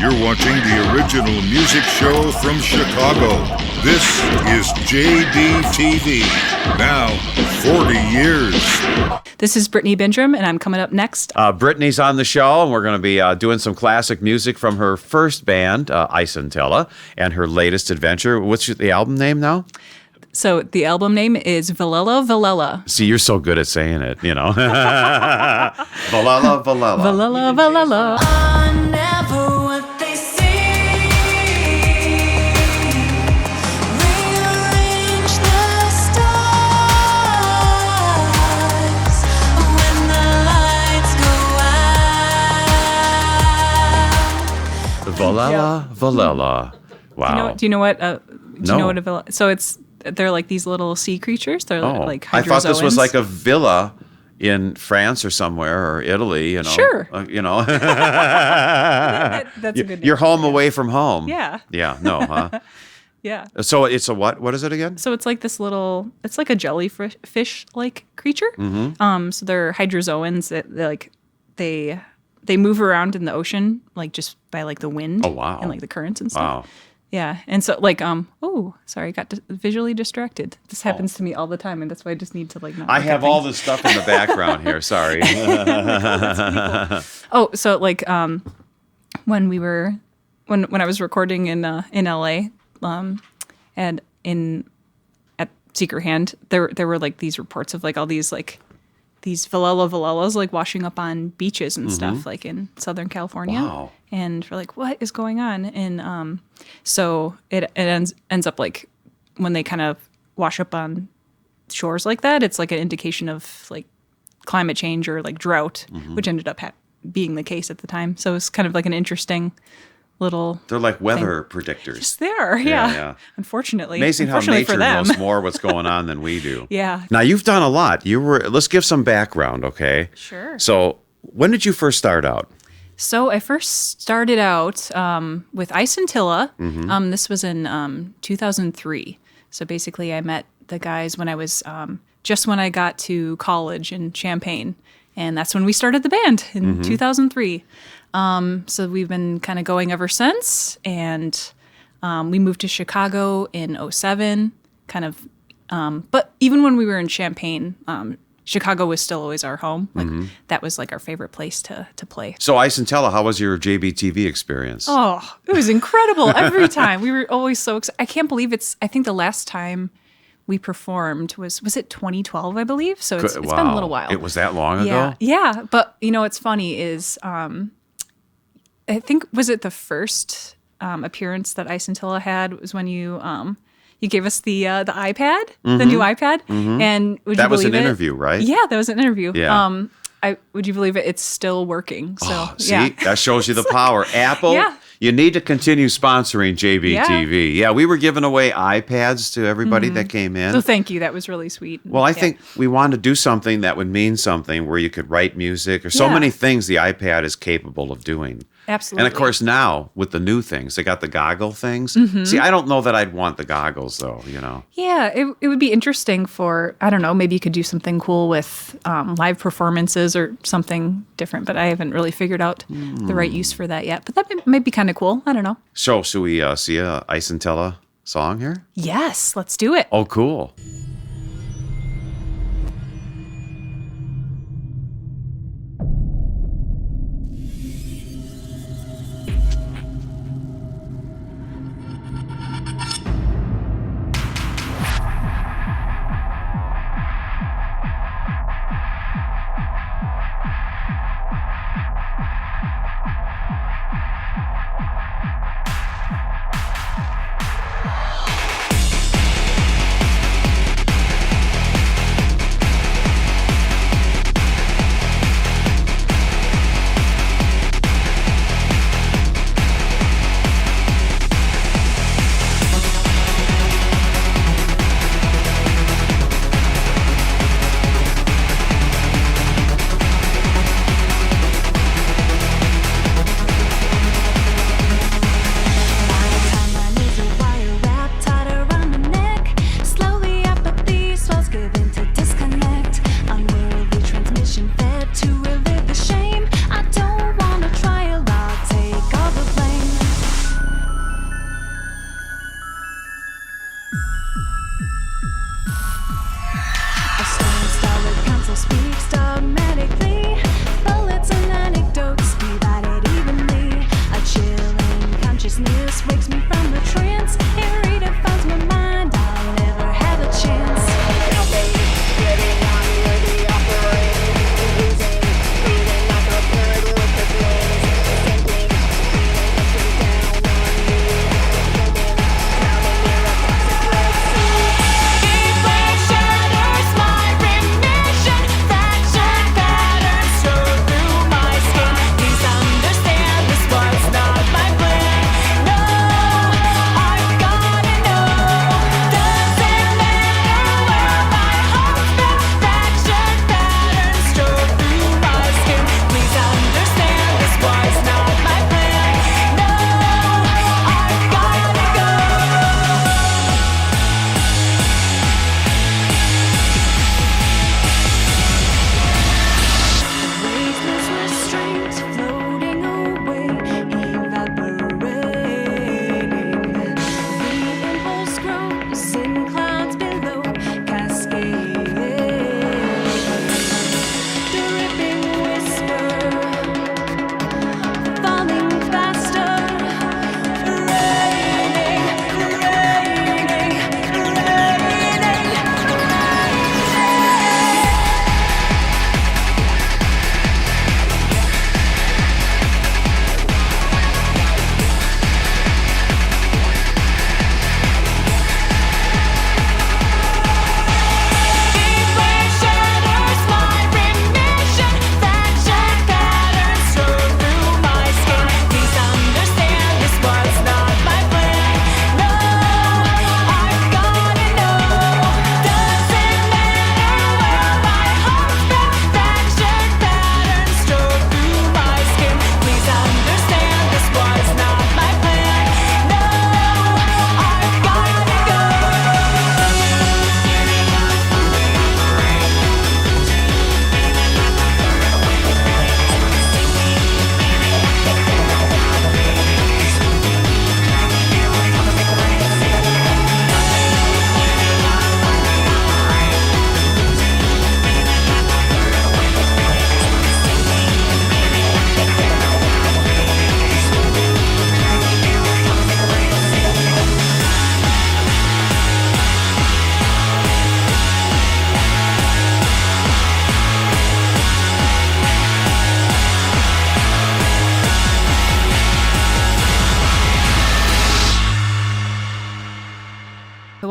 You're watching the original music show from Chicago. This is Jbtv. Now, 40 years. This is Brittany Bindrim, and I'm coming up next. Brittany's on the show, and we're going to be doing some classic music from her first band, Scintilla, and her latest adventure. What's the album name now? So the album name is Velella Velella. See, you're so good at saying it, you know. Velella Velella. Velella Velella. Velella Velella. Wow. Do you know what? Do No. you know what a Velella? So they're like these little sea creatures. They're like hydrozoans. I thought this was like a villa in France or somewhere, or Italy, you know. Sure. That's a good name. You're home away from home. Yeah. Yeah, no, huh? Yeah. So it's a what? What is it again? So it's like this little. It's like a jellyfish-like creature. Mm-hmm. So they're hydrozoans. They move around in the ocean, like just by like the wind. Oh, wow. And like the currents and stuff. Wow. Yeah, and so like got visually distracted. This happens to me all the time, and that's why I just need to like not. I look have at all things. this stuff in the background here. Sorry. Oh, so like when I was recording in LA, and at Secret Hand, there were like these reports of like all these Velella Velellas like washing up on beaches and stuff like in Southern California. Wow. And we're like, what is going on? And so it ends up like when they kind of wash up on shores like that, it's like an indication of like climate change or like drought, which ended up being the case at the time. So it's kind of like an interesting little. They're like weather predictors. Just there, yeah. Yeah. Unfortunately, Amazing how for nature them. knows more what's going on than we do. Yeah. Now you've done a lot. Let's give some background, okay? Sure. So when did you first start out? So I first started out with Scintilla. This was in 2003. So basically I met the guys when I was just when I got to college in Champaign. And that's when we started the band in 2003. So we've been kind of going ever since. And we moved to Chicago in 2007, kind of. But even when we were in Champaign, Chicago was still always our home. Like that was like our favorite place to play. So Scintilla, how was your Jbtv experience? Oh, it was incredible every time. We were always so excited. I can't believe I think the last time we performed was it 2012, I believe. So it's been a little while. It was that long ago? Yeah. But what's funny is I think was it the first appearance that Scintilla had was when you gave us the iPad, the new iPad, and would you That was believe an it? interview, right? Yeah, that was an interview. Yeah. Would you believe it? It's still working. So Oh, see, yeah. that shows you the power. Apple, Yeah. you need to continue sponsoring JBTV. Yeah, we were giving away iPads to everybody that came in. So thank you. That was really sweet. Well, I think we wanted to do something that would mean something where you could write music or so Yeah. many things the iPad is capable of doing. Absolutely. And of course now with the new things, they got the goggle things. See, I don't know that I'd want the goggles though, you know. Yeah, it would be interesting for, I don't know, maybe you could do something cool with live performances or something different, but I haven't really figured out the right use for that yet. But that might be kind of cool. I don't know. So, should we see a Scintilla song here? Yes, let's do it. Oh, cool.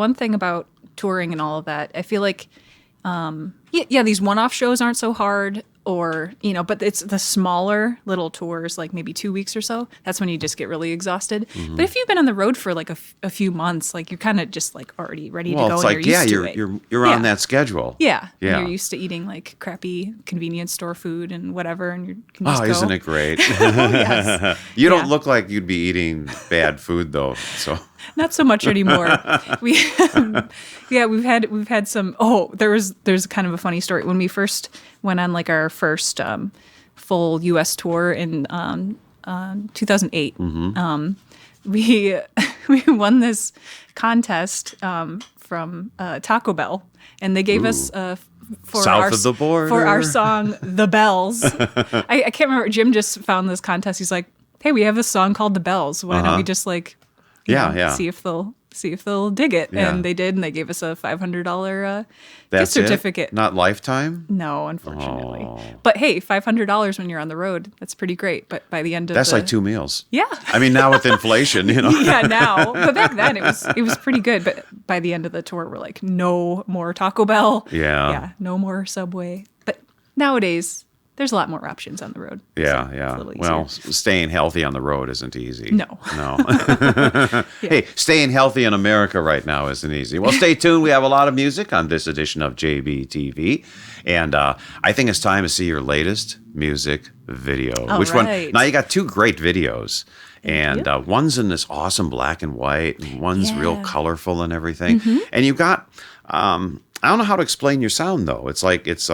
one thing about touring and all of that, I feel like, these one-off shows aren't so hard, or, but it's the smaller little tours, like maybe 2 weeks or so. That's when you just get really exhausted. Mm-hmm. But if you've been on the road for like a few months, like you're kind of just like already ready to go. It's and like, you're used to it. you're on that schedule. Yeah. Yeah. And you're used to eating like crappy convenience store food and whatever, and you can just Oh, go. isn't it great? Yes. You don't Yeah. look like you'd be eating bad food though. So Not so much anymore. We've had some. Oh, there's kind of a funny story when we first went on like our first full U.S. tour in 2008. We won this contest from Taco Bell, and they gave us for South of the border. for our song "The Bells." I can't remember. Jim just found this contest. He's like, "Hey, we have this song called "The Bells." Why don't we just like see if they'll dig it?" Yeah. And they did, and they gave us a $500 gift that's certificate. it? Not lifetime? No, unfortunately. Oh. But hey, $500 when you're on the road, that's pretty great. But by the end of That's like 2 meals. Yeah. I mean, now with inflation, Yeah, now. But back then it was pretty good. But by the end of the tour, we're like, no more Taco Bell. Yeah. Yeah, no more Subway. But nowadays, there's a lot more options on the road. Yeah, So yeah. it's a little Well, easier. staying healthy on the road isn't easy. No. Hey, staying healthy in America right now isn't easy. Well, stay tuned. We have a lot of music on this edition of JBTV. And I think it's time to see your latest music video. All Which right. one? Now, you got 2 great videos. And you. one's in this awesome black and white, and one's real Yeah. colorful and everything. And you've got... I don't know how to explain your sound though. It's like it's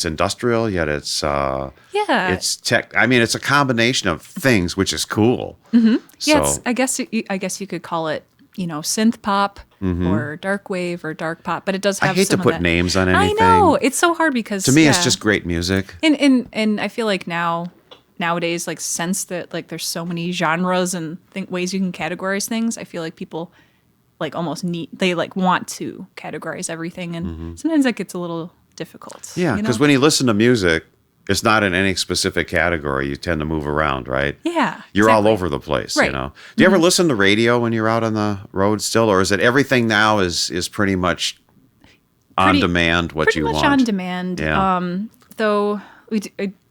industrial, yet it's it's tech. I mean, it's a combination of things, which is cool. Yeah, So I guess you could call it, synth pop or dark wave or dark pop, but it does have I hate to some of put that. names on anything. I know, it's so hard because To me, it's just great music. and I feel like nowadays, like since that like there's so many genres and ways you can categorize things, I feel like people like almost want to categorize everything, and sometimes that gets a little difficult. Yeah, because when you listen to music, it's not in any specific category. You tend to move around, right? Yeah, You're all exactly. over the place, Right. Do you ever listen to radio when you're out on the road still, or is it everything now is pretty much on demand what pretty you much want? on demand. Yeah. Though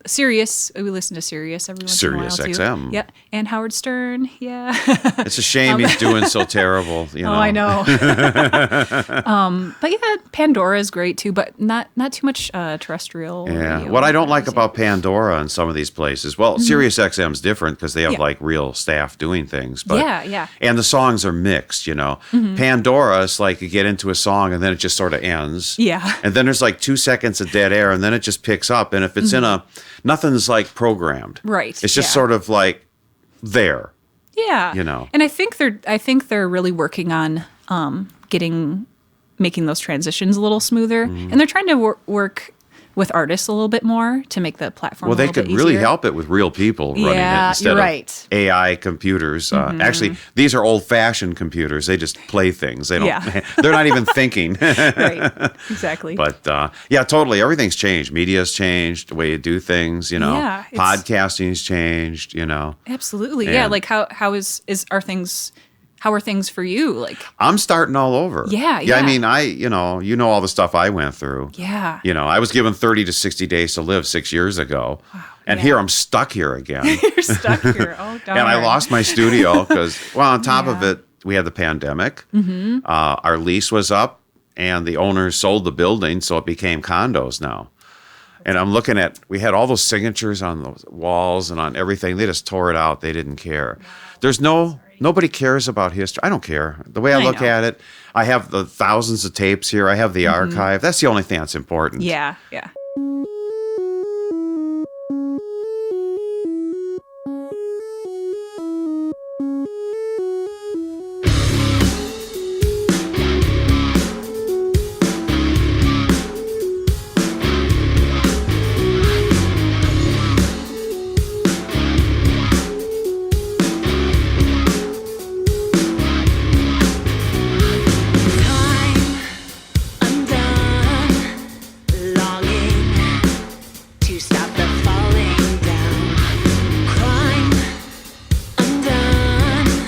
Sirius, we listen to Sirius every once in a while too. Sirius XM. Yeah, and Howard Stern. Yeah. It's a shame he's doing so terrible. Oh, I know. But yeah, Pandora is great too, but not too much terrestrial. Yeah. radio. What I don't like about Pandora and some of these places, well, Sirius XM's different because they have Yeah. like real staff doing things. But Yeah. And the songs are mixed, Pandora is like you get into a song and then it just sort of ends. Yeah. And then there's like 2 seconds of dead air and then it just picks up. And if it's nothing's like programmed. Right, It's just yeah. sort of like there. Yeah. And I think they're really working on making those transitions a little smoother, and they're trying to work with artists a little bit more to make the platform. Well, a they little could bit really easier. help it with real people running Yeah, it instead you're of right. AI computers. Actually, these are old-fashioned computers. They just play things. They don't. Yeah. They're not even thinking. Right. Exactly. But yeah, totally. Everything's changed. Media's changed. The way you do things. Yeah, it's- Podcasting's changed. Absolutely. Yeah. Yeah. Like how are things for you? Like, I'm starting all over. Yeah, I yeah. mean, all the stuff I went through. yeah. I was given 30 to 60 days to live 6 years ago. And yeah. here I'm stuck here again. You're stuck here. Oh, darn. And I lost my studio because, well, on top of Yeah. it, we had the pandemic. Our lease was up, and the owners sold the building, so it became condos now. And I'm looking we had all those signatures on the walls and on everything. They just tore it out. They didn't care. Nobody cares about history. I don't care. The way I look know. at it, I have the thousands of tapes here. I have the archive. That's the only thing that's important. Yeah. Yeah. Stop the falling down. Crime undone.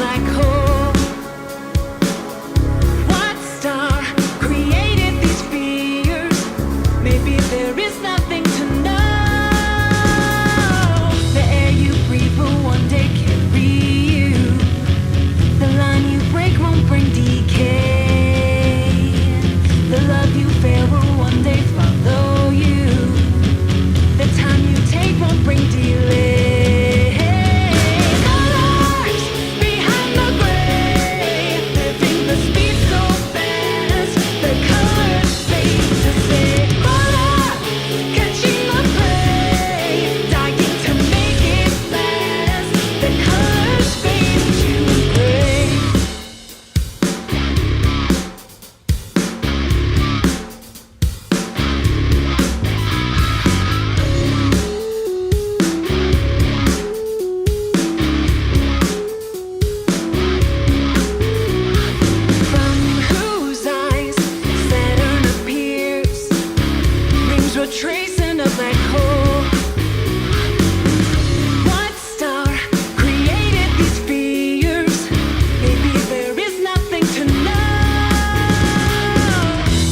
black hole. What star created these fears? Maybe there is nothing to know. The air you breathe will one day carry you. The line you break won't bring decay. The love you fail will one day follow you. The time you take won't bring delay. Colors behind the gray, living the speed so fast, the colors fade to stay. Color, catching the prey, dying to make it last, the colors fade to gray. From whose eyes Saturn appears, rings were tracing a black hole. What star created these fears? Maybe there is nothing to know.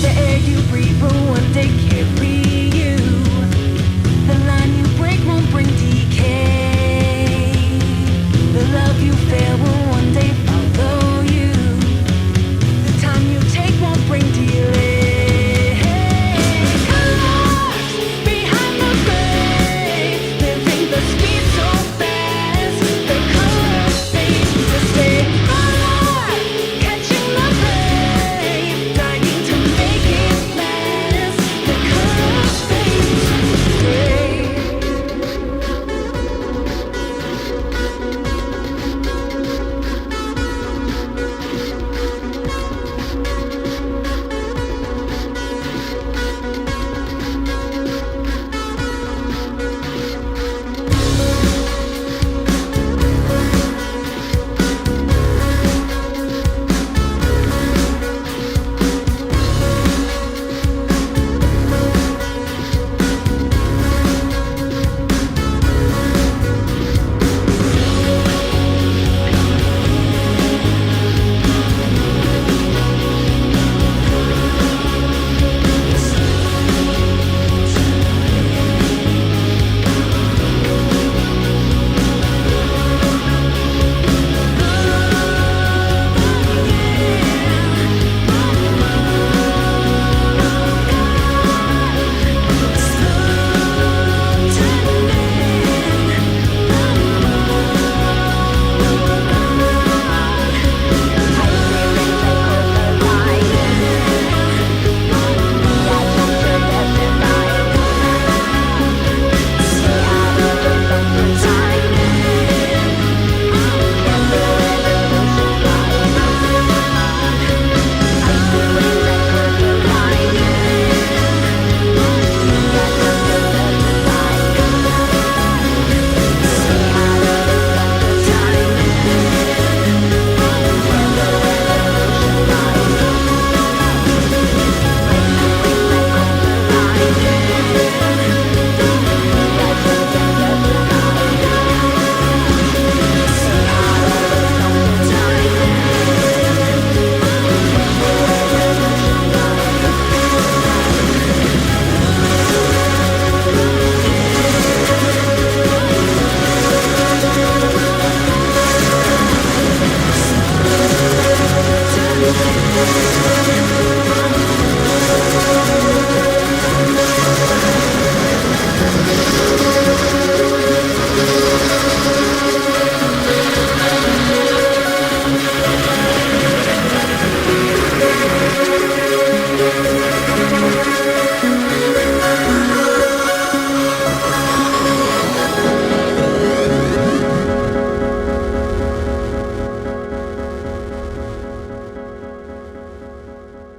The air you breathe will one day carry you. The line you break won't bring decay. The love you fail will one day follow you. The time you take won't bring delay. Colors behind the gray, living the speed so fast, the colors fade to stay. Color, catching the prey, dying to make it last, the colors fade to gray.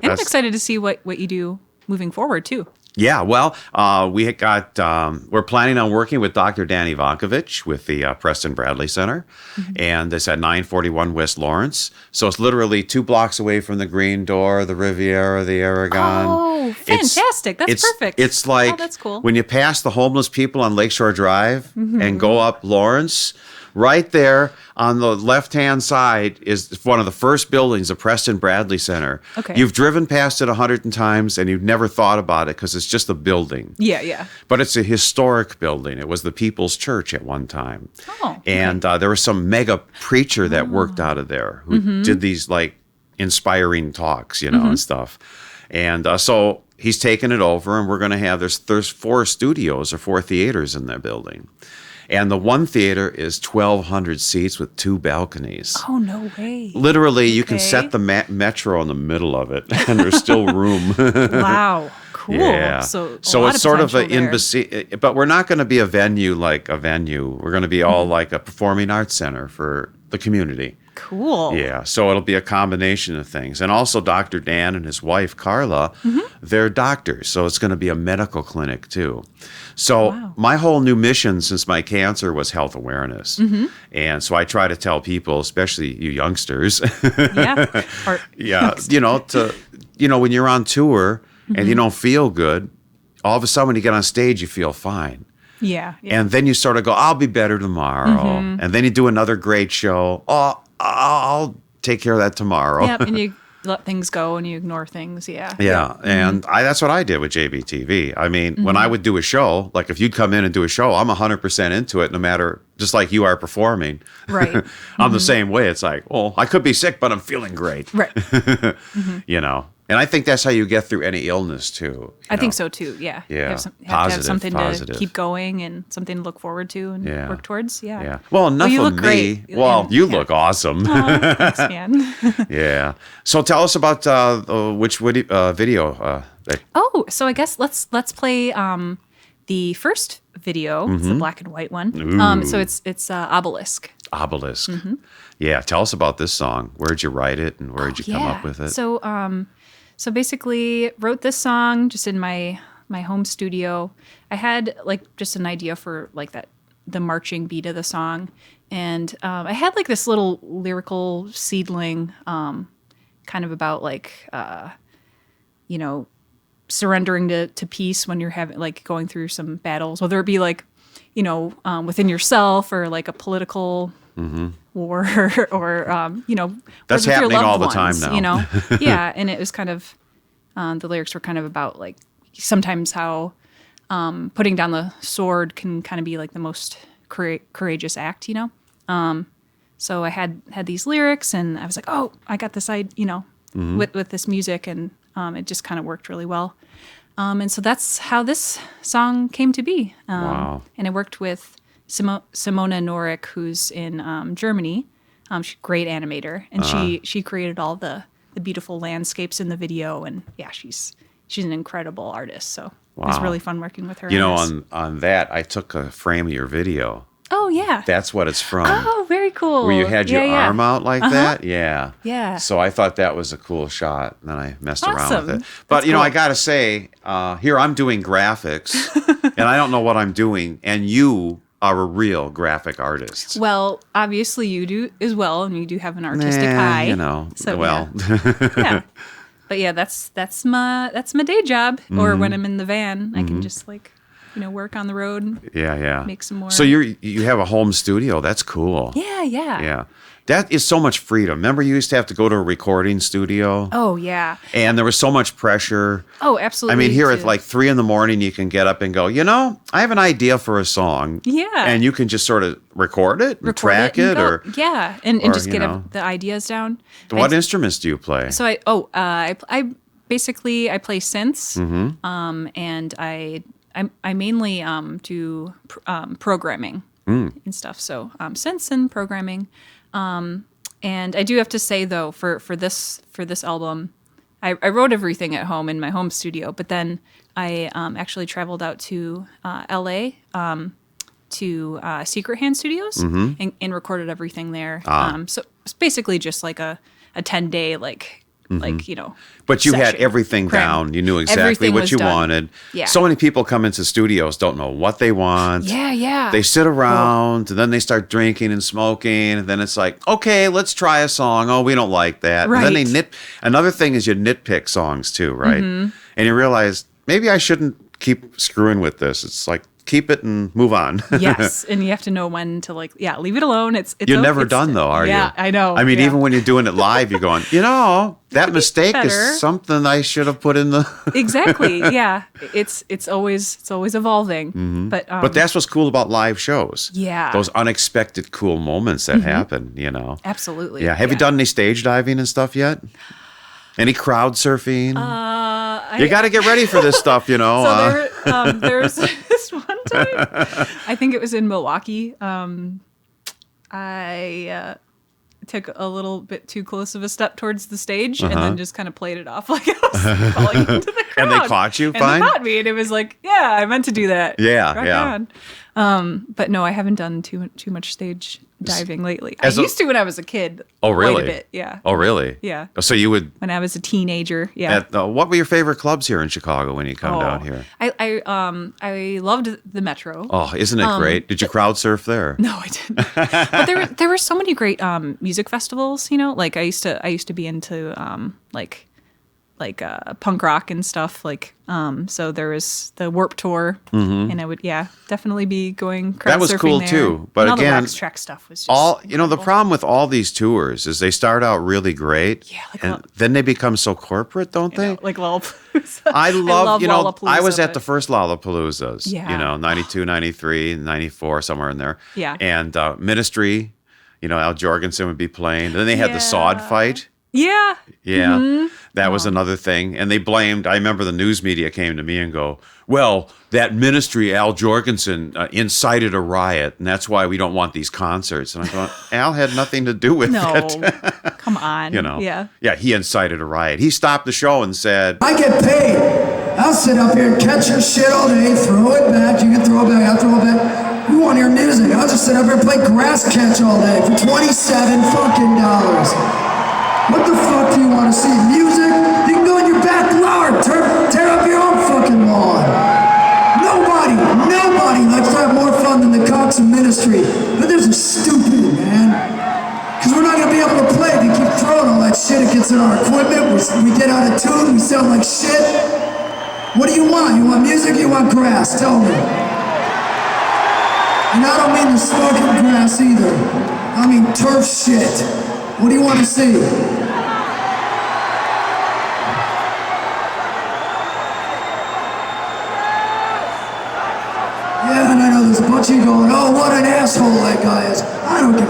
I'm excited to see what you do moving forward too. Yeah, well, we got we're planning on working with Dr. Danny Vankovich with the Preston Bradley Center, and it's at 941 West Lawrence. So it's literally 2 blocks away from the Green Door, the Riviera, the Aragon. Oh, fantastic! That's perfect. It's like that's cool. when you pass the homeless people on Lakeshore Drive and go up Lawrence. Right there on the left-hand side is one of the first buildings, the Preston Bradley Center. Okay. You've driven past it 100 times and you've never thought about it because it's just a building. Yeah. But it's a historic building. It was the People's Church at one time. Oh, and there was some mega preacher that worked out of there who did these like inspiring talks, and stuff. And so he's taken it over, and we're going to have there's 4 studios or 4 theaters in that building. And the one theater is 1,200 seats with 2 balconies. Oh, no way. Literally, you can set the metro in the middle of it, and there's still room. Wow. Cool. Yeah. So it's sort of an potential there. embassy, but we're not going to be a venue like a venue. We're going to be all like a performing arts center for the community. Cool. Yeah, so it'll be a combination of things. And also Dr. Dan and his wife, Carla, they're doctors, so it's going to be a medical clinic too. So my whole new mission since my cancer was health awareness. And so I try to tell people, especially you youngsters, Yeah. Or, when you're on tour and you don't feel good, all of a sudden when you get on stage, you feel fine. Yeah. And then you sort of go, I'll be better tomorrow. And then you do another great show. Oh, I'll take care of that tomorrow. Yep. And you let things go and you ignore things. Yeah. Yeah. And that's what I did with Jbtv. I mean, when I would do a show, like if you'd come in and do a show, I'm 100% into it, no matter, just like you are performing. Right. I'm the same way. It's like, well, I could be sick, but I'm feeling great. Right. And I think that's how you get through any illness too. I think so too. Yeah. Yeah. You have to Positive, have something positive. to keep going and something to look forward to and work towards. Yeah. Yeah. Well, enough you of look me. great. Well, you Yeah. look awesome. Oh, thanks, man. Yeah. So tell us about which video. Oh, so I guess let's play the first video. It's the black and white one. So it's Obelisk. Obelisk. Yeah. Tell us about this song. Where'd you write it, and where'd you come up with it? So basically, wrote this song just in my home studio. I had like just an idea for like the marching beat of the song, and I had like this little lyrical seedling, kind of about like surrendering to peace when you're having like going through some battles, whether it be like within yourself or like a political war or That's with your happening loved all the time ones, now. Yeah, and it was kind of the lyrics were kind of about like sometimes how putting down the sword can kind of be like the most courageous act, so I had these lyrics, and I was like, oh, I got this with this music, and it just kind of worked really well. And so that's how this song came to be. Wow. And I worked with Simona Norik, who's in Germany. She's a great animator, and she created all the beautiful landscapes in the video. And yeah, she's an incredible artist. So it was really fun working with her. On that, I took a frame of your video. Oh yeah. That's what it's from. Oh, very cool. Where you had your arm out like that? Yeah. So I thought that was a cool shot, and then I messed around Awesome. with it. But, That's cool. I got to say, here I'm doing graphics, and I don't know what I'm doing, and you are a real graphic artist. Well, obviously you do as well, and you do have an artistic eye. So, well. yeah. But yeah, that's my day job. Or when I'm in the van, I can just work on the road. Yeah. Make some more. So you have a home studio. That's cool. Yeah. Yeah. That is so much freedom. Remember, you used to have to go to a recording studio? Oh, yeah. And there was so much pressure. Oh, absolutely. I mean, here at like 3 a.m, you can get up and go, I have an idea for a song. Yeah. And you can just sort of record it and track it. and Or yeah, and or, just get the ideas down. What instruments do you play? So I basically play synths, and I mainly do programming and stuff. So synths and programming. And I do have to say though, for this album, I wrote everything at home in my home studio, but then I actually traveled out to LA to Secret Hand Studios and recorded everything there. So it's basically just like a 10-day But you had session. everything down. You knew exactly Everything what was you done. wanted. Yeah. So many people come into studios, don't know what they want. Yeah. They sit around, and then they start drinking and smoking, and then it's like, okay, let's try a song. Oh, we don't like that. Right. And then they Another thing is you nitpick songs too, right? And you realize, maybe I shouldn't keep screwing with this. It's like keep it and move on. Yes, and you have to know when to leave it alone. It's You're never done though, are you? Yeah, I know. I mean, yeah. even when you're doing it live, you're going, that mistake better. is something I should have put in the. Exactly. Yeah, it's always evolving. But that's what's cool about live shows. Yeah. Those unexpected cool moments that happen. Absolutely. Yeah. Have you done any stage diving and stuff yet? Any crowd surfing? You got to get ready for this stuff, So there's this one time, I think it was in Milwaukee. I took a little bit too close of a step towards the stage and then just kind of played it off like I was falling into the crowd. And they caught you and fine? They caught me, and it was like, yeah, I meant to do that. Yeah, Rock yeah. on. But no, I haven't done too much stage diving lately. I As a- used to when I was a kid. Oh, really? Quite a bit, yeah. Oh, really? Yeah. So you would. When I was a teenager, yeah. What were your favorite clubs here in Chicago when you come down here? I loved the Metro. Oh, isn't it great? Did you crowd surf there? No, I didn't. But there were so many great music festivals. Like I used to be into punk rock and stuff. So there was the Warped Tour, and I would definitely be going crowd That was surfing cool there. too. But and all again, the Track stuff was just the incredible. problem with all these tours is they start out really great, and then they become so corporate, don't they? Like Lollapalooza. I love Lollapalooza, I was at but- the first Lollapaloozas, Yeah. 92, 93, 94, somewhere in there. Yeah. And Ministry, Al Jorgensen would be playing. And then they had the Sod fight. Yeah. Yeah, that was another thing. And they blamed, I remember the news media came to me and go, well, that Ministry, Al Jorgensen, incited a riot, and that's why we don't want these concerts. And I thought, Al had nothing to do with No. it. Come on. Yeah. Yeah, he incited a riot. He stopped the show and said, I get paid. I'll sit up here and catch your shit all day, throw it back. You can throw it back, I'll throw it back. You want to hear music? I'll just sit up here and play grass catch all day for $27 fucking dollars. What the fuck do you want to see? Music? You can go in your backyard, tear up your own fucking lawn. Nobody likes to have more fun than the Cox and Ministry. But this is stupid, man. Because we're not going to be able to play if you keep throwing all that shit. It gets in our equipment, we get out of tune, we sound like shit. What do you want? You want music or you want grass? Tell me. And I don't mean the smoking grass either. I mean turf shit. What do you want to see? Yeah, and I know there's a bunch of you going, oh, what an asshole that guy is. I don't give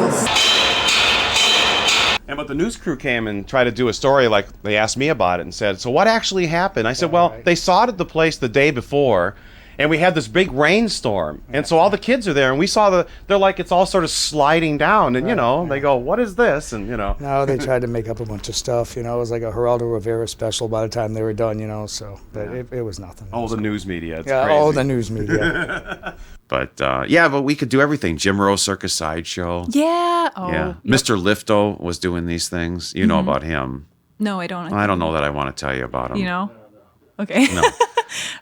a But the news crew came and tried to do a story like they asked me about it and said, so what actually happened? I said, well, they sodded the place the day before and we had this big rainstorm. And so all the kids are there and we saw they're like, it's all sort of sliding down and, they go, what is this? And, No, they tried to make up a bunch of stuff, it was like a Geraldo Rivera special by the time they were done, but it was nothing. Oh, the news media. It's Yeah, crazy. all the news media. but but we could do everything. Jim Rose Circus Sideshow. Yeah. Oh. Yeah. Yep. Mr. Lifto was doing these things. You know about him. No, I don't. I don't know that I want to tell you about him. Okay. No.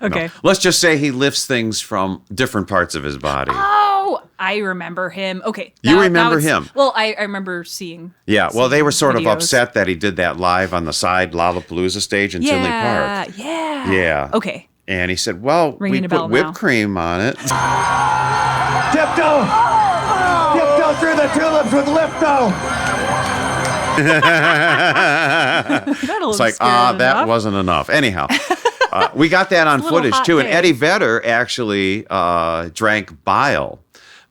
Okay. No. Let's just say he lifts things from different parts of his body. Oh, I remember him. Okay. You remember it's- him? Well, I remember seeing. Yeah, well, they were sort of videos. upset that he did that live on the side Lollapalooza stage in Tinley Park. Yeah. Yeah. Okay. And he said, well, Ringing we a bell put whipped now. cream on it. Tiptoe! Tiptoe through the tulips with Lifto! It's like, that wasn't enough. Anyhow, we got that on a little footage hot too. And take. Eddie Vedder actually drank bile.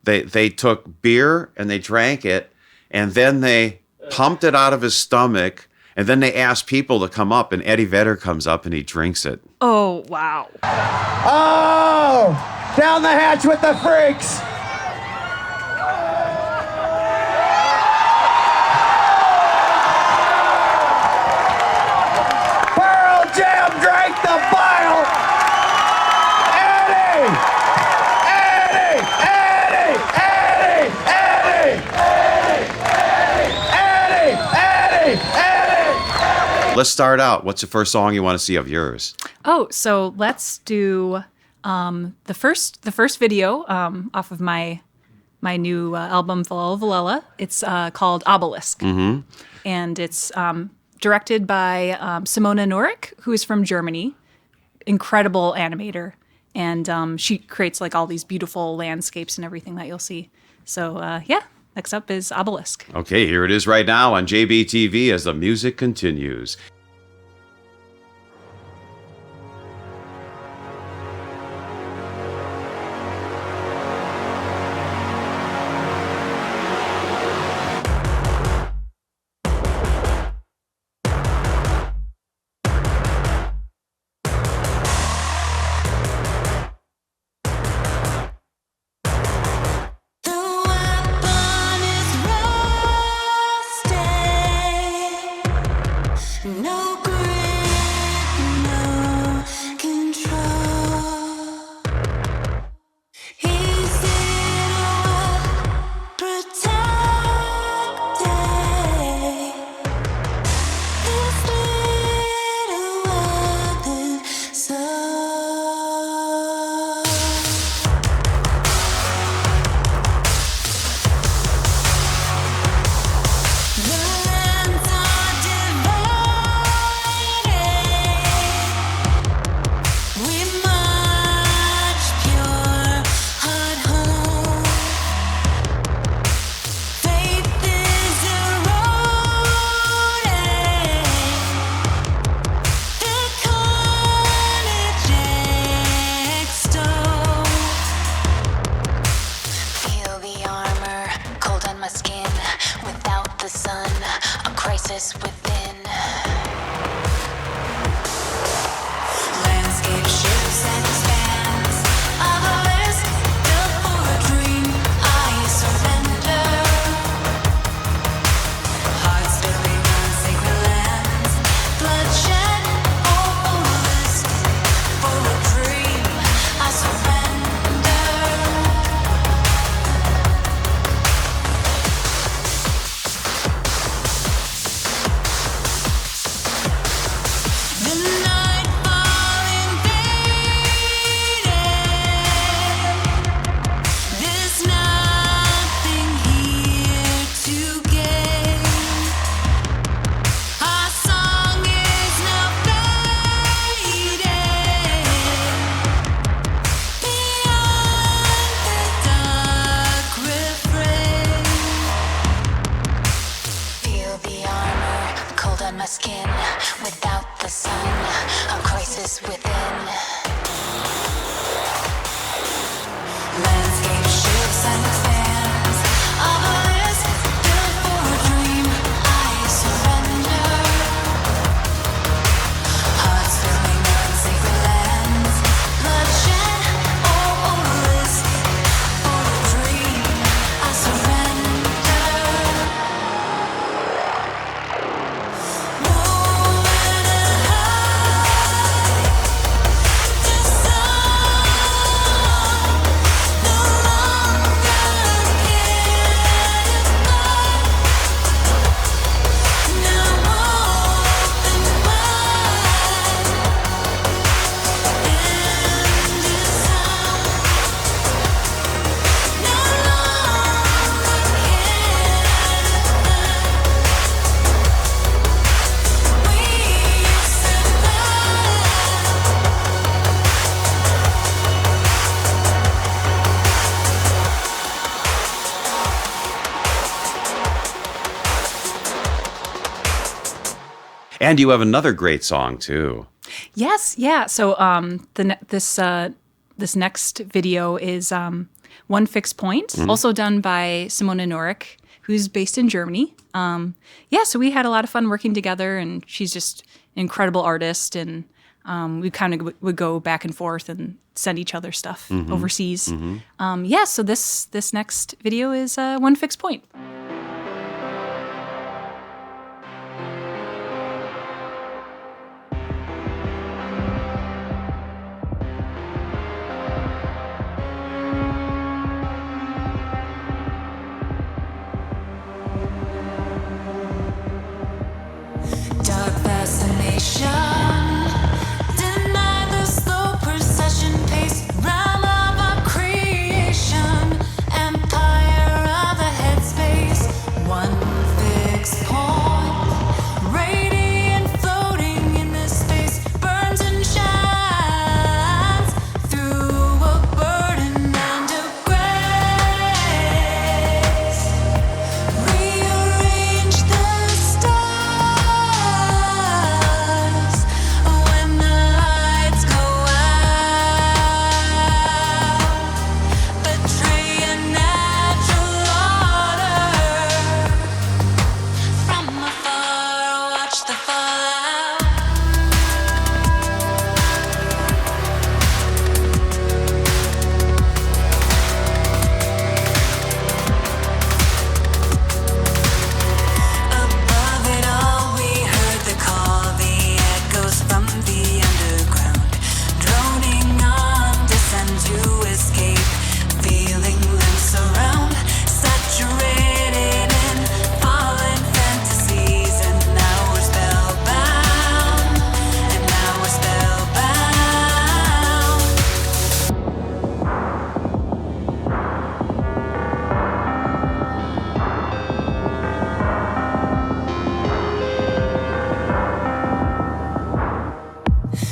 They took beer and they drank it, and then they pumped it out of his stomach, and then they asked people to come up, and Eddie Vedder comes up and he drinks it. Oh, wow. Oh! Down the hatch with the freaks! Pearl Jam drank the bile! Eddie! Eddie! Eddie! Eddie! Eddie! Eddie! Eddie! Let's start out. What's the first song you want to see of yours? Oh, so let's do the first video off of my new album Velella Velella. It's called Obelisk, and it's directed by Simona Norik, who is from Germany, incredible animator, And she creates like all these beautiful landscapes and everything that you'll see. So yeah, next up is Obelisk. Okay, here it is right now on JBTV as the music continues. The weapon is rusted. No grip, no control. Is it all protected? This little weapon so. The lands are divided. We march pure heart home. Faith is eroded. The carnage extolled. Feel the armor, cold on my skin. Without the sun, a crisis within. Landscape shifts and expands. Obelisk, built for a dream. I surrender. Hearts spilling on sacred lands. Bloodshed, obelisk, for a dream. I surrender. The nightfall invaded. There's nothing here to gain. Our song is now faded. Beyond the dark refrain. Feel the armor, cold on my skin. Without the sun, a crisis within. Landscape shifts and expands. Obelisk, built for a dream. I surrender. Hearts filling on sacred lands. Bloodshed, obelisk, for a dream. I surrender. Nowhere to hide. The sun no longer cares. Now open wide. And the sound no longer cares. We And you have another great song too. Yes, yeah. So this next video is One Fixed Point, also done by Simona Norik, who's based in Germany. Yeah, so we had a lot of fun working together, and she's just an incredible artist, and we kind of would go back and forth and send each other stuff overseas. Yeah, so this next video is One Fixed Point. dark fascination. Deny the slow procession pace. Realm of our creation. Empire of a headspace. One fixed point. Radiant floating in this space. Burns and shines through watch the fallout. Above it all, we heard the call, the echoes from the underground, droning on, descend to escape, feeling them surround, saturated in fallen fantasies, and now we're spellbound, and now we're spellbound.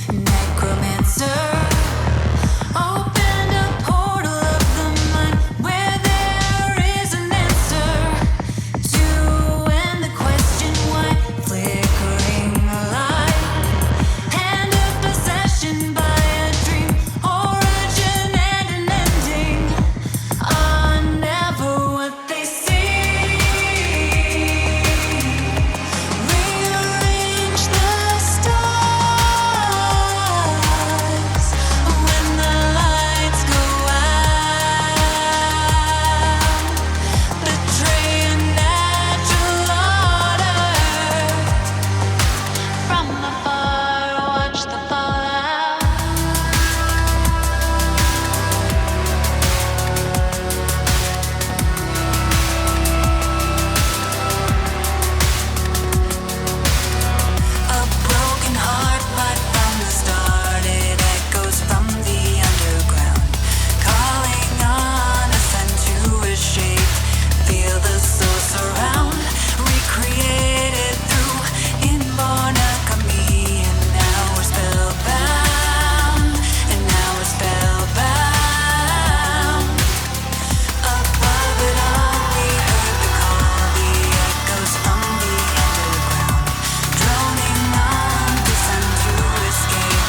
Necromancer opened a portal of the mind where there is an answer to end the question why. Flickering light, hand of possession by a dream, origin and an ending are never what they seem. Rearrange the stars when the lights go out. Betray a natural order. From afar, watch the fallout. A broken heart, but from the start it echoes from the underground, calling on us into a shape. Feel the soul surround, recreated through inborn alchemy, and now we're spellbound, and now we're spellbound. Above it all, we heard the call, the echoes from the underground, droning on, descend to escape,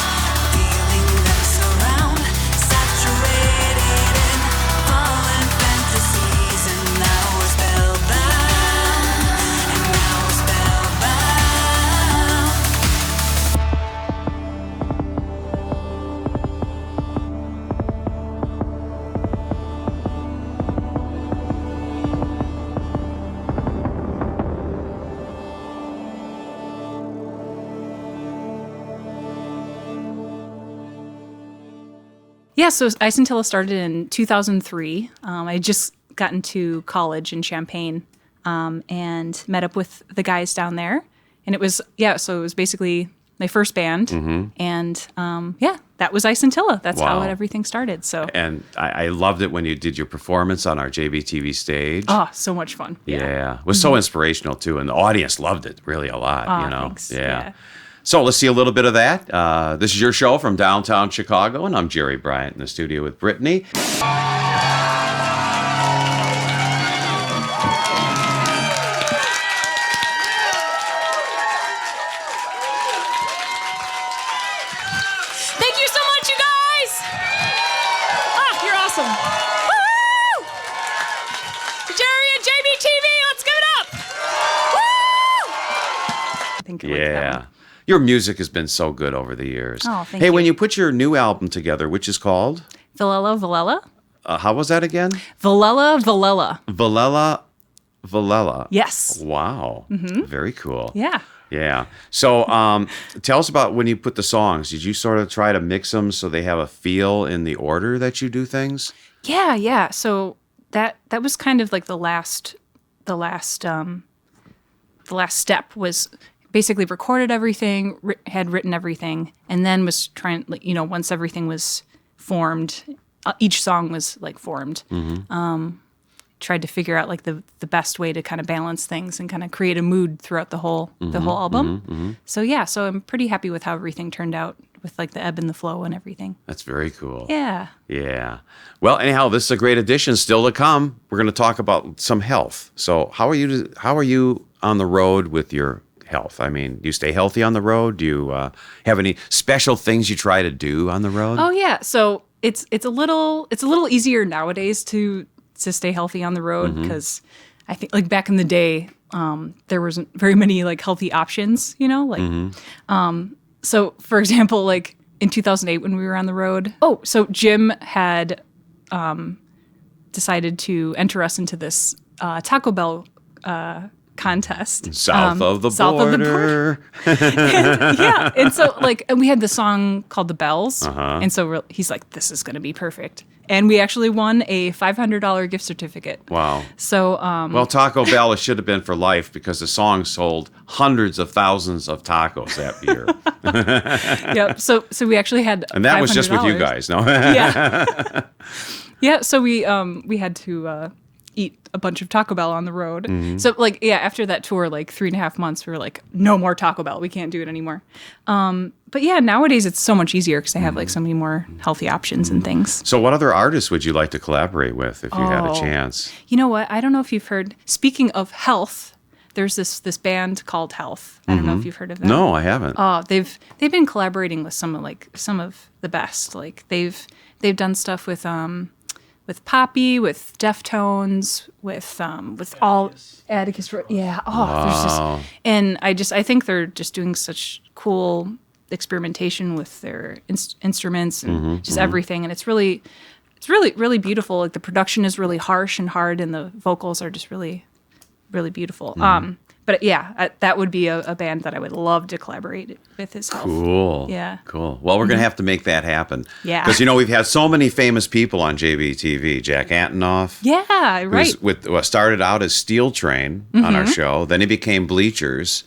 feeling them surround, saturated in fallen fantasies, and now we're spellbound, and now we're spellbound. Yeah, so Scintilla started in 2003. I had just gotten to college in Champaign and met up with the guys down there. And it was, so it was basically my first band. And that was Scintilla. That's how Wow. everything started. So, And I loved it when you did your performance on our JBTV stage. so much fun. Yeah. It was so inspirational, too. And the audience loved it really a lot, Aw, you know? thanks. Yeah. So let's see a little bit of that. This is your show from downtown Chicago, and I'm Jerry Bryant in the studio with Brittany. Thank you so much, you guys. You're awesome. Woo! Jerry and JBTV, let's give it up. Woo! I think it went down. Your music has been so good over the years. Oh, thank Hey, you. when you put your new album together, which is called? Velella Velella. How was that again? Velella Velella. Velella Velella. Yes. Wow. Very cool. Yeah. Yeah. So tell us about when you put the songs. Did you sort of try to mix them so they have a feel in the order that you do things? Yeah. So that was kind of like the last step was basically recorded everything, had written everything, and then was trying, once everything was formed, each song was like formed. Tried to figure out like the best way to kind of balance things and kind of create a mood throughout the whole album. So I'm pretty happy with how everything turned out with like the ebb and the flow and everything. That's very cool. Yeah. Yeah. Well, anyhow, this is a great addition. Still to come, we're going to talk about some health. So how are you on the road with your health? I mean, do you stay healthy on the road? Do you have any special things you try to do on the road? Oh yeah. So it's a little easier nowadays to stay healthy on the road because I think like back in the day, there wasn't very many like healthy options, you know, like, so for example, like in 2008 when we were on the road, so Jim had decided to enter us into this Taco Bell contest South of the border. And so like, and we had the song called The Bells, and so he's like, this is going to be perfect, and we actually won a $500 gift certificate. Wow. So Well, Taco Bell, it should have been for life because the song sold hundreds of thousands of tacos that year. Yep. So we actually had, And that was just with you $500. guys, no? Yeah. Yeah. So we had to eat a bunch of Taco Bell on the road. So like, yeah, after that tour, like 3.5 months, we were like, no more Taco Bell. We can't do it anymore. But yeah, nowadays it's so much easier because they have like so many more healthy options and things. So what other artists would you like to collaborate with if you had a Oh. chance? You know what? I don't know if you've heard, speaking of health, there's this band called Health. I don't know if you've heard of them. No, I haven't. Oh, they've been collaborating with some of the best. Like they've done stuff with Poppy, with Deftones, with all Atticus. Yeah. Oh, there's just, and I think they're just doing such cool experimentation with their instruments and just everything, and it's really beautiful. Like the production is really harsh and hard, and the vocals are just really, really beautiful. But yeah, that would be a band that I would love to collaborate with as Health. Cool. Yeah. Cool. Well, we're going to have to make that happen. Yeah. Because, we've had so many famous people on JBTV. Jack Antonoff. Yeah, right. Who's started out as Steel Train on our show. Then he became Bleachers.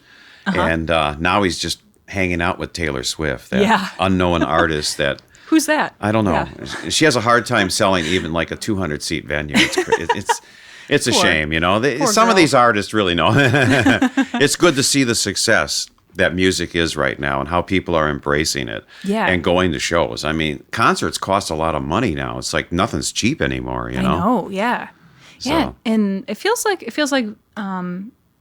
And now he's just hanging out with Taylor Swift, that unknown artist that... Who's that? I don't know. Yeah. She has a hard time selling even like a 200-seat venue. It's a shame, some of girl. these artists really know. It's good to see the success that music is right now and how people are embracing it and going to shows. I mean, concerts cost a lot of money now. It's like nothing's cheap anymore, I know, yeah. Yeah, So- and it feels like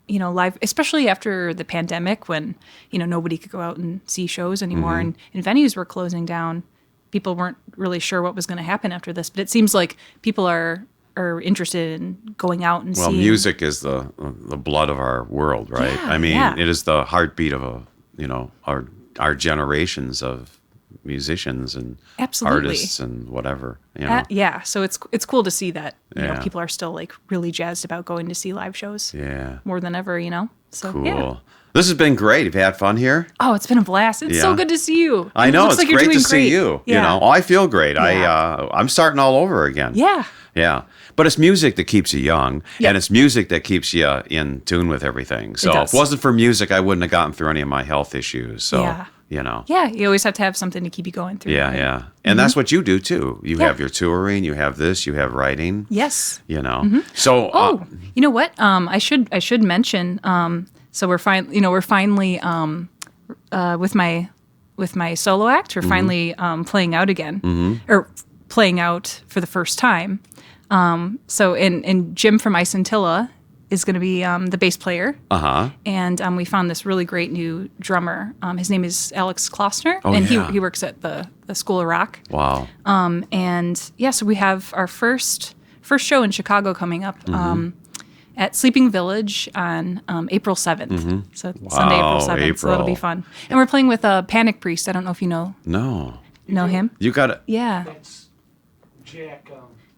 live, especially after the pandemic when, nobody could go out and see shows anymore and venues were closing down. People weren't really sure what was going to happen after this, but it seems like people are interested in going out and seeing. Well, music is the blood of our world, right? Yeah, I mean, yeah. it is the heartbeat of our generations of musicians and Absolutely. artists and whatever. Yeah, so it's cool to see that Yeah. people are still like really jazzed about going to see live shows Yeah. more than ever. So Cool. yeah. This has been great. Have you had fun here? Oh, it's been a blast. It's so Yeah. good to see you. I It know. looks It's like you're great to doing see great. you. Yeah. I feel great. Yeah. I'm starting all over again. Yeah. Yeah. But it's music that keeps you young, Yeah. and it's music that keeps you in tune with everything. So if does. it wasn't for music, I wouldn't have gotten through any of my health issues. So, Yeah. Yeah, you always have to have something to keep you going through. Yeah, right? yeah. And that's what you do too. You Yeah. have your touring, you have this, you have writing. Yes. So Oh, you know what? I should mention. So we're finally with my solo act. We're finally playing out again, or playing out for the first time. So and Jim from Scintilla is going to be the bass player. And we found this really great new drummer. His name is Alex Klossner, and yeah. he works at the School of Rock. wow. And yeah, so we have our first show in Chicago coming up at Sleeping Village on April 7th. So Sunday, April 7th. So that'll be April. fun. And we're playing with Panic Priest. I don't know if you know No. him. You got to Yeah. That's Jack.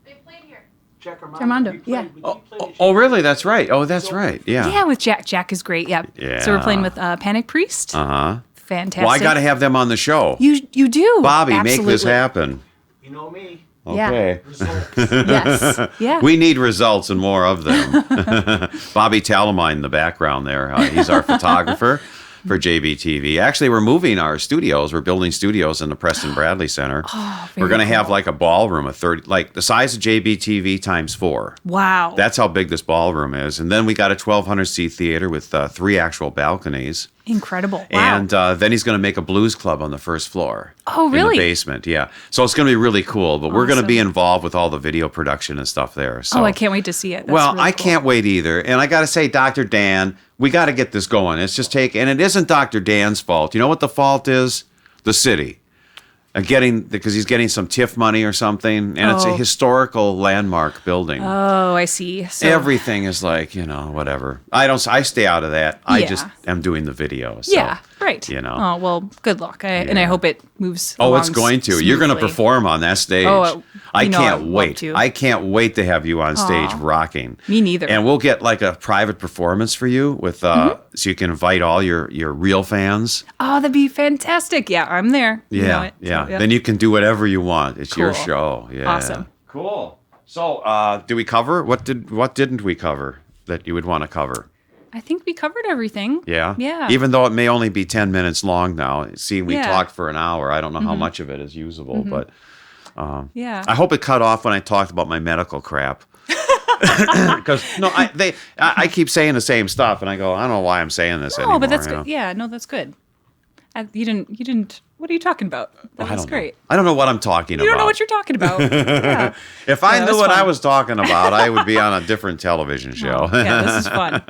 They played here. Jack Armando, We yeah. played Oh, really? That's right. Oh, that's right. Yeah. Yeah, with Jack. Jack is great. Yeah. So we're playing with Panic Priest. Uh-huh. Fantastic. Well, I got to have them on the show. You do. Bobby, Absolutely. make this happen. You know me. Yeah. Okay. Results. Yes. Yeah. We need results and more of them. Bobby Talamine in the background there. He's our photographer for JBTV. Actually, we're moving our studios. We're building studios in the Preston Bradley Center. We're going to have like a ballroom of 30, like the size of JBTV times 4. Wow. That's how big this ballroom is. And then we got a 1,200-seat theater with 3 actual balconies. incredible. Wow. And then he's going to make a blues club on the first floor. Oh, really? In the basement, yeah. So it's going to be really cool. But we're going to be Awesome. involved with all the video production and stuff there. So. Oh, I can't wait to see it. That's Well, really I cool. can't wait either. And I got to say, Dr. Dan, we got to get this going. It's just and it isn't Dr. Dan's fault. You know what the fault is? The city. because he's getting some TIF money or something, and it's a historical landmark building. Oh, I see. So, Everything is like, whatever. I stay out of that. I Yeah. just am doing the video. So, yeah, right. Oh, well, good luck. And I hope it moves Oh, it's along going to. You're going to smoothly. perform on that stage. Oh, I you know can't I'd love wait. to. I can't wait to have you on stage rocking. Me neither. And we'll get like a private performance for you with so you can invite all your real fans. Oh, that'd be fantastic. Yeah, I'm there. You know Yeah, it. yeah. So, yeah. Then you can do whatever you want. It's your Cool. show. Yeah. Awesome. Cool. So, do we cover what didn't we cover that you would want to cover? I think we covered everything. Yeah. Yeah. Even though it may only be 10 minutes long now. Seeing we Yeah. talked for an hour, I don't know how much of it is usable, but Yeah. I hope it cut off when I talked about my medical crap. Because I keep saying the same stuff, and I go, I don't know why I'm saying this anymore. Oh, but that's you know? good. Yeah, no, that's good. You didn't. What are you talking about? That I was don't great. know. I don't know what I'm talking about. You don't know what you're talking about. Yeah. If I Yeah, knew that's what I fun. was talking about, I would be on a different television show. Yeah, this is fun.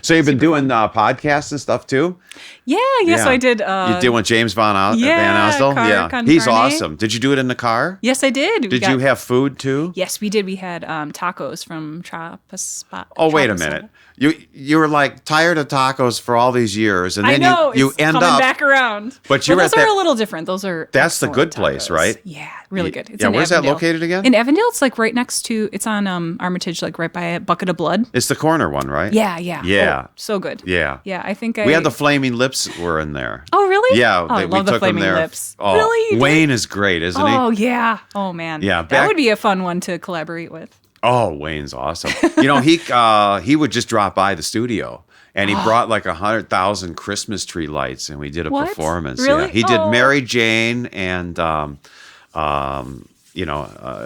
So you've been doing podcasts and stuff too? Yeah, so I did. You did with James Van yeah, Astel? Car Yeah, con he's carne. awesome. Did you do it in the car? Yes, I did. Did you have food too? Yes, we did. We had tacos from Trapaspot. Oh, wait a minute. You were like tired of tacos for all these years, and I then know. you it's end coming up. back around. But you're Well, at those are that- a little different. Those are That's the good excellent place, tacos. right? Yeah, really good. It's Yeah, in where's that Avondale. located again? In Avondale, it's like right next to. It's on Armitage, like right by a Bucket of Blood. It's the corner one, right? Yeah. Yeah. Oh, so good. Yeah. Yeah, I think We had the Flaming Lips were in there. Oh, really? Yeah, Oh, I we love the took them Flaming there. Lips. Oh, Really? You did? Wayne is great, isn't he? Oh yeah. Oh man. Yeah, That back- would be a fun one to collaborate with. Oh, Wayne's awesome. He would just drop by the studio, and he brought like 100,000 Christmas tree lights, and we did a What? performance. Really? Yeah, he did Oh. Mary Jane and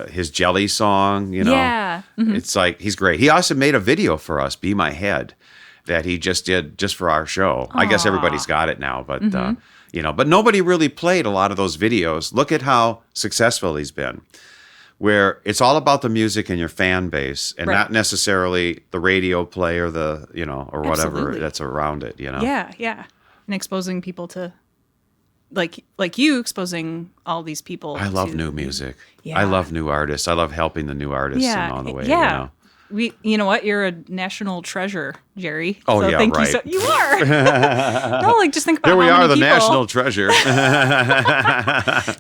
his Jelly song. Yeah. Mm-hmm. It's like he's great. He also made a video for us, "Be My Head," that he just did just for our show. I guess everybody's got it now, but but nobody really played a lot of those videos. Look at how successful he's been. Where it's all about the music and your fan base, and Right. not necessarily the radio play or the or whatever Absolutely. that's around it. Yeah. And exposing people to, like you exposing all these people. I love to- new music. Yeah. I love new artists. I love helping the new artists Yeah. along the way. Yeah. You know what? You're a national treasure, Jerry. Oh, so yeah, thank right. You are. No, like just think about Here we how are, many the people, national treasure.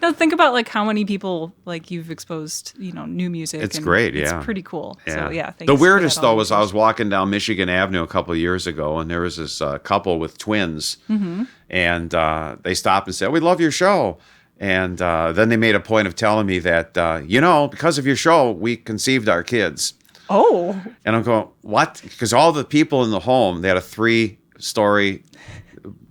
No, think about like how many people like you've exposed, new music. It's and great, It's yeah. pretty cool. So yeah. Thanks The for weirdest that though all was over. I was walking down Michigan Avenue a couple of years ago, and there was this couple with twins, Mm-hmm. and they stopped and said, "We love your show." And then they made a point of telling me that because of your show, we conceived our kids. Oh. And I'm going, what? Because all the people in the home, they had a 3-story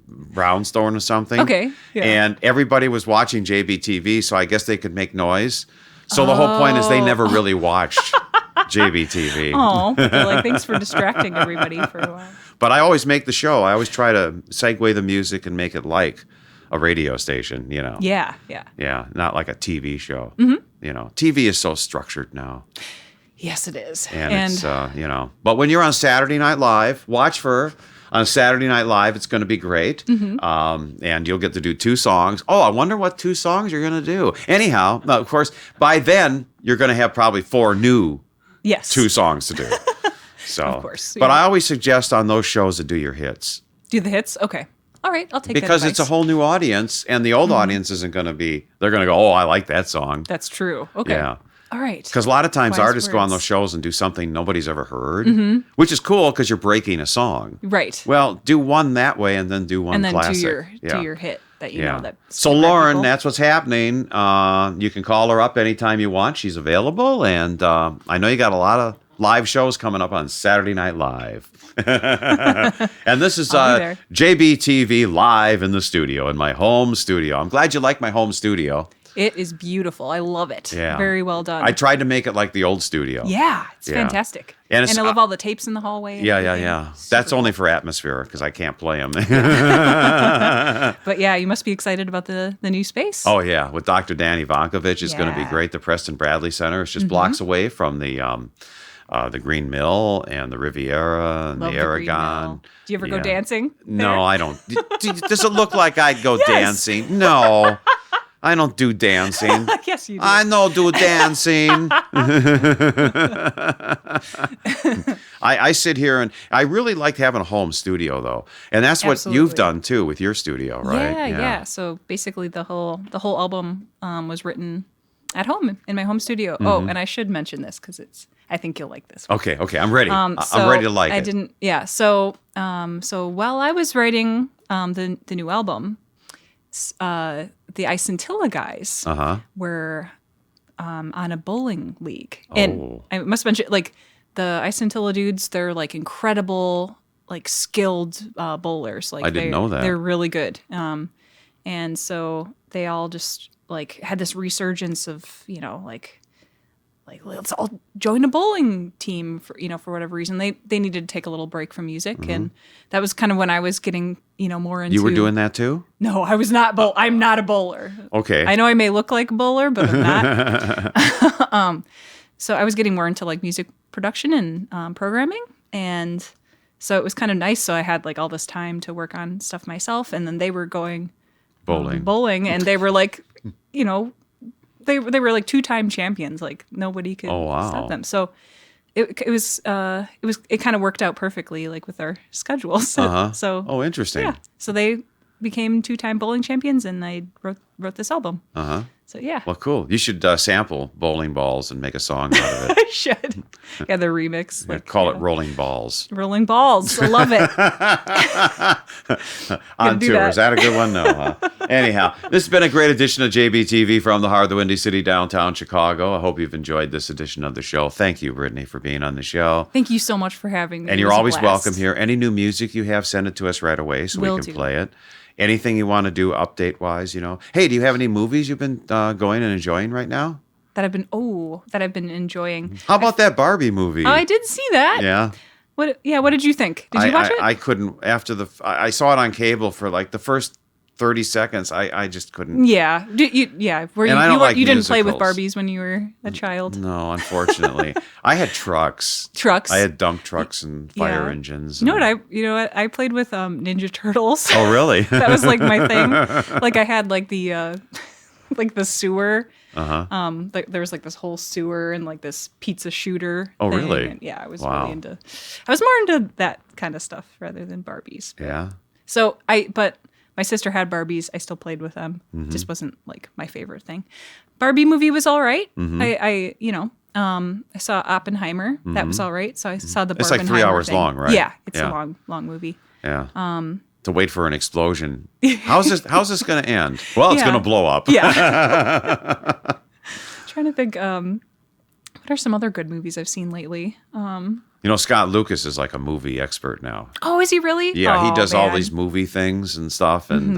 brownstone or something. Okay, yeah. And everybody was watching JBTV, so I guess they could make noise. So the whole point is they never really watched JBTV. Oh, like thanks for distracting everybody for a while. But I always make the show. I always try to segue the music and make it like a radio station, Yeah. Yeah, not like a TV show. Mm-hmm. TV is so structured now. Yes, it is. And it's, but when you're on Saturday Night Live, watch for on Saturday Night Live. It's going to be great. And you'll get to do 2 songs. Oh, I wonder what 2 songs you're going to do. Anyhow, of course, by then, you're going to have probably 4 new Yes. 2 songs to do. So, Of course, But yeah. I always suggest on those shows to do your hits. Do the hits? Okay. All right. I'll take Because that it's a advice. whole new audience, and the old audience isn't going to be, they're going to go, oh, I like that song. That's true. Okay. Yeah. All right. Because a lot of times Wise artists go on words. those shows and do something nobody's ever heard, which is cool because you're breaking a song. Right. Well, do one that way and then do one and then classic. do your hit that you know that. So Lauren, that's what's happening. You can call her up anytime you want. She's available, and I know you got a lot of live shows coming up on Saturday Night Live. And this is I'll be there. JBTV live in the studio, in my home studio. I'm glad you like my home studio. It is beautiful. I love it. Yeah. Very well done. I tried to make it like the old studio. Yeah, it's Yeah. fantastic. And And, it's- I love all the tapes in the hallway. and Yeah. everything. That's only for atmosphere because I can't play them. But yeah, you must be excited about the new space. Oh yeah, with Dr. Dan Ivankovich is going to be Yeah. great. The Preston Bradley Center is just blocks away from the Green Mill and the Riviera and Love the the Green Aragon. Mill. Do you ever go Yeah. dancing? No, there? I don't. Does it look like I'd go Yes. dancing? No. I don't do dancing. Yes, you do. I know do dancing. I sit here and I really like having a home studio though, and that's what you've Absolutely. done too with your studio, right? Yeah. So basically, the whole album was written at home in my home studio. Oh, and I should mention this because I think you'll like this. Okay, I'm ready. I'm So ready to like I it. didn't. Yeah. So while I was writing the new album, the Scintilla guys were on a bowling league, and I must mention like the Scintilla dudes. They're like incredible, like skilled bowlers. Like I didn't know that. They're really good. And so they all just like had this resurgence of like let's all join a bowling team for for whatever reason. They needed to take a little break from music, and that was kind of when I was getting more into. You were doing that too? No, I was not. I'm not a bowler. Okay. I know I may look like a bowler, but I'm not. So I was getting more into like music production and programming, and so it was kind of nice. So I had like all this time to work on stuff myself, and then they were going bowling, and they were like, they were like 2-time champions. Like nobody could stop them. So it kind of worked out perfectly, like with our schedules. So interesting. yeah. So they became 2-time bowling champions, and I wrote this album. So yeah. Well, cool. You should sample bowling balls and make a song out of it. I should. Yeah, the remix. Yeah, call it Rolling Balls. Rolling Balls. I love it. On do tour. that. Is that a good one? No. Huh? Anyhow, this has been a great edition of JBTV from the heart of the Windy City, downtown Chicago. I hope you've enjoyed this edition of the show. Thank you, Brittany, for being on the show. Thank you so much for having me. And It you're was a always blast. welcome here. Any new music you have, send it to us right away so Will we can do. play it. Anything you want to do update-wise, Hey, do you have any movies you've been going and enjoying right now? That I've been enjoying. How about that Barbie movie? Oh, I did see that. Yeah. What did you think? Did you watch it? I couldn't, I saw it on cable for like the first 30 seconds. I just couldn't. Yeah. Were you? And I don't like you didn't play with musicals. Barbies when you were a child. No, unfortunately. I had trucks. Trucks. I had dump trucks and fire Yeah. engines. You know what? I played with Ninja Turtles. Oh, really? That was like my thing. Like I had like the like the sewer. There was like this whole sewer and like this pizza shooter. Oh, thing. really? And, yeah, I was Wow. really into. I was more into that kind of stuff rather than Barbies. Yeah. So but my sister had Barbies. I still played with them. Just wasn't like my favorite thing. Barbie movie was all right. I saw Oppenheimer. That was all right. So I saw the. It's like 3 Barbenheimer hours thing. long, right? Yeah, it's Yeah. a long movie. Yeah. To wait for an explosion. How's this going to end? Well, it's Yeah. going to blow up. Yeah. Trying to think. What are some other good movies I've seen lately? Scott Lucas is like a movie expert now. Oh, is he really? Yeah, he Oh, does all man. these movie things and stuff. And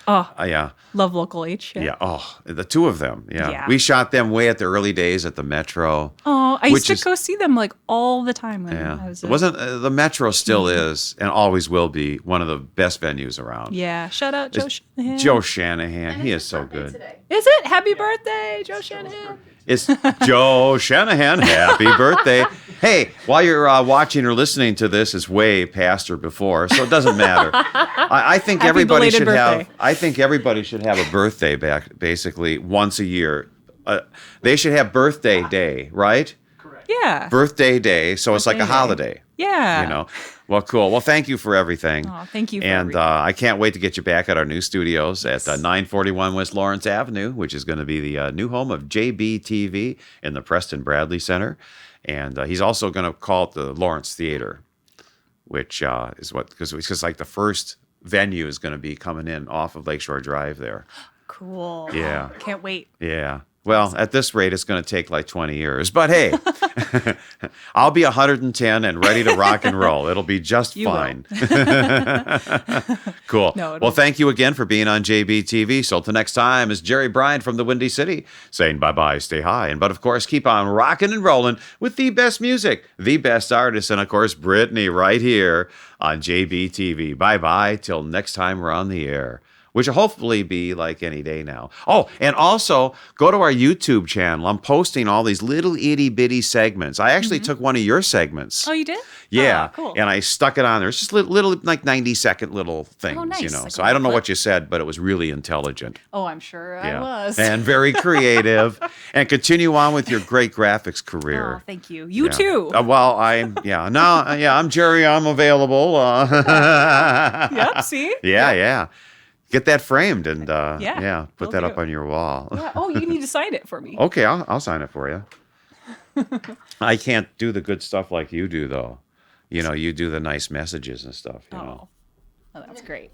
yeah. Love Local H. Yeah. Oh, the two of them. Yeah. Yeah. We shot them way at the early days at the Metro. Oh, I used which to is- go see them like all the time when Yeah. I was. It wasn't the Metro still is and always will be one of the best venues around. Yeah. Shout out Joe Shanahan. Joe Shanahan, he is so good. Is it? Happy birthday, Joe Shanahan. It's Joe Shanahan. Happy birthday. Hey, while you're watching or listening to this, it's way past or before, so it doesn't matter. I think Happy everybody belated should birthday. have a birthday back basically once a year. They should have birthday day, right? Yeah. Birthday day, so it's like a Birthday day. holiday. Yeah. Well, cool. Well, thank you for everything. Oh, thank you for And everything. I can't wait to get you back at our new studios at 941 West Lawrence Avenue, which is going to be the new home of JBTV in the Preston Bradley Center. And he's also going to call it the Lawrence Theater, which is because like the first venue is going to be coming in off of Lakeshore Drive there. Cool. Yeah. Can't wait. Yeah. Well, at this rate, it's going to take like 20 years. But hey, I'll be 110 and ready to rock and roll. It'll be just You will. fine. Cool. No, Well, thank you again for being on JBTV. So till next time, is Jerry Bryant from the Windy City saying bye-bye, stay high. But of course, keep on rocking and rolling with the best music, the best artists, and of course, Brittany right here on JBTV. Bye-bye till next time we're on the air. which will hopefully be like any day now. Oh, and also go to our YouTube channel. I'm posting all these little itty bitty segments. I actually took one of your segments. Oh, you did? Yeah, Oh, cool. and I stuck it on there. It's just little like 90-second little things, nice. you know. Like So a I don't know clip. what you said, but it was really intelligent. Oh, I'm sure Yeah. I was. And very creative. And continue on with your great graphics career. Oh, thank you. You Yeah. too. Well, I'm Jerry. I'm available. Yep, see? Yeah. Get that framed and Yeah, put will that do. up on your wall. Yeah. Oh, you need to sign it for me. Okay, I'll sign it for you. I can't do the good stuff like you do, though. You know, you do the nice messages and stuff. You know. Oh, that's great.